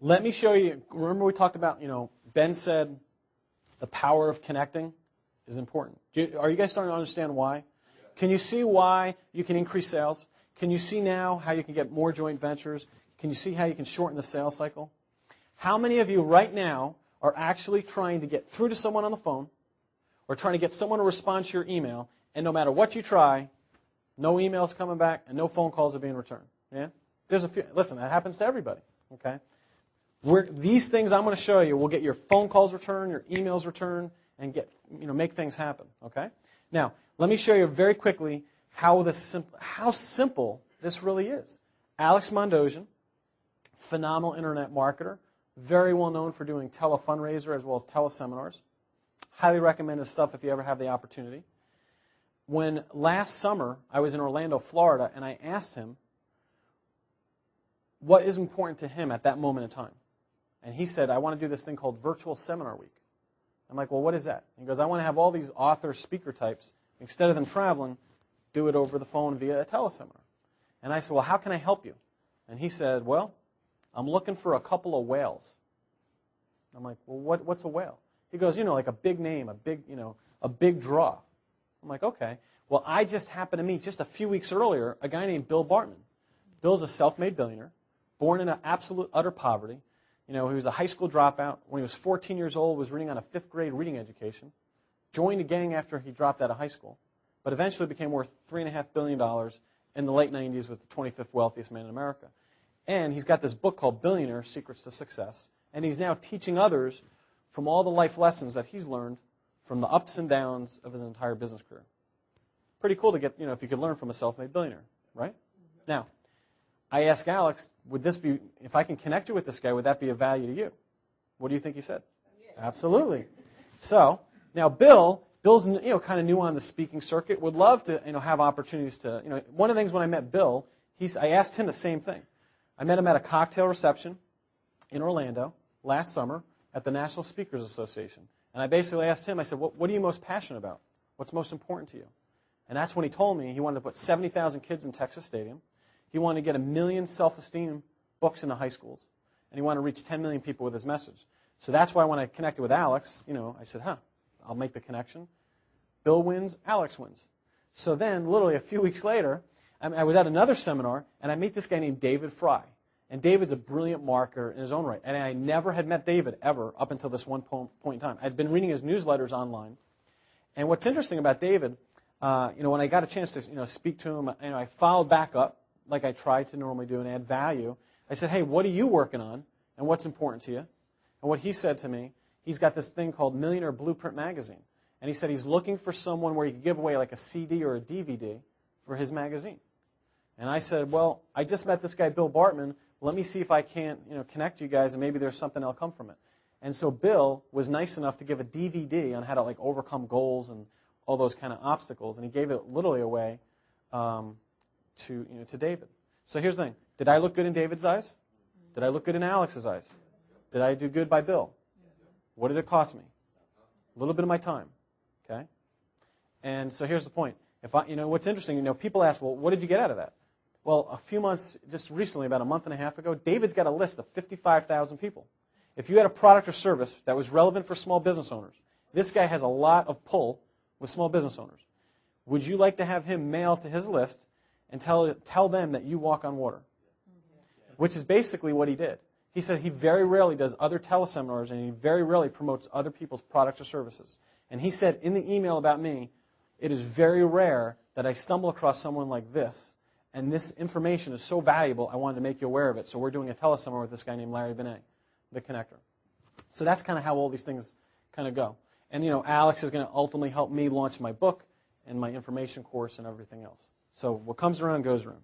Let me show you. Remember we talked about, Ben said the power of connecting is important. Are you guys starting to understand why? Can you see why you can increase sales? Can you see now how you can get more joint ventures? Can you see how you can shorten the sales cycle? How many of you right now are actually trying to get through to someone on the phone or trying to get someone to respond to your email, and no matter what you try, no emails coming back and no phone calls are being returned? Yeah? There's a few. Listen, that happens to everybody. Okay? These things I'm going to show you will get your phone calls returned, your emails returned, and make things happen. Okay? Now, let me show you very quickly how simple this really is. Alex Mondosian, phenomenal internet marketer, very well known for doing tele-fundraiser as well as tele-seminars. Highly recommend his stuff if you ever have the opportunity. When last summer I was in Orlando, Florida, and I asked him what is important to him at that moment in time. And he said, I want to do this thing called Virtual Seminar Week. I'm like, well, what is that? He goes, I want to have all these author speaker types, instead of them traveling, do it over the phone via a teleseminar. And I said, well, how can I help you? And he said, well, I'm looking for a couple of whales. I'm like, well, what's a whale? He goes, like a big name, a big draw. I'm like, okay. Well, I just happened to meet, just a few weeks earlier, a guy named Bill Bartman. Bill's a self-made billionaire, born in absolute utter poverty. He was a high school dropout. When he was 14 years old, was reading on a 5th grade reading education. Joined a gang after he dropped out of high school, but eventually became worth $3.5 billion in the late 90s, was the 25th wealthiest man in America. And he's got this book called Billionaire Secrets to Success, and he's now teaching others from all the life lessons that he's learned from the ups and downs of his entire business career. Pretty cool to get, if you could learn from a self-made billionaire, right? Now, I asked Alex, if I can connect you with this guy, would that be of value to you? What do you think he said? Yeah. Absolutely. So, now Bill's kind of new on the speaking circuit, would love to have opportunities to, one of the things when I met Bill, I asked him the same thing. I met him at a cocktail reception in Orlando last summer at the National Speakers Association. And I basically asked him, I said, what are you most passionate about? What's most important to you? And that's when he told me he wanted to put 70,000 kids in Texas Stadium. He wanted to get 1 million self-esteem books into high schools. And he wanted to reach 10 million people with his message. So that's why when I connected with Alex, I said, I'll make the connection. Bill wins, Alex wins. So then, literally a few weeks later, I was at another seminar, and I meet this guy named David Fry. And David's a brilliant marketer in his own right. And I never had met David ever up until this one point in time. I'd been reading his newsletters online. And what's interesting about David, when I got a chance to speak to him, I followed back up like I try to normally do and add value. I said, hey, what are you working on and what's important to you? And what he said to me, he's got this thing called Millionaire Blueprint Magazine. And he said he's looking for someone where he could give away like a CD or a DVD for his magazine. And I said, well, I just met this guy, Bill Bartman. Let me see if I can't connect you guys and maybe there's something that'll come from it. And so Bill was nice enough to give a DVD on how to overcome goals and all those kind of obstacles. And he gave it literally away to David. So here's the thing. Did I look good in David's eyes? Did I look good in Alex's eyes? Did I do good by Bill? What did it cost me? A little bit of my time. Okay? And so here's the point. What's interesting, people ask, well, what did you get out of that? Well, a few months, just recently, about a month and a half ago, David's got a list of 55,000 people. If you had a product or service that was relevant for small business owners, this guy has a lot of pull with small business owners. Would you like to have him mail to his list and tell them that you walk on water? Which is basically what he did. He said he very rarely does other teleseminars and he very rarely promotes other people's products or services. And he said in the email about me, it is very rare that I stumble across someone like this, and this information is so valuable, I wanted to make you aware of it. So we're doing a teleseminar with this guy named Larry Benet, the Connector. So that's kind of how all these things kind of go. And, Alex is going to ultimately help me launch my book and my information course and everything else. So what comes around goes around.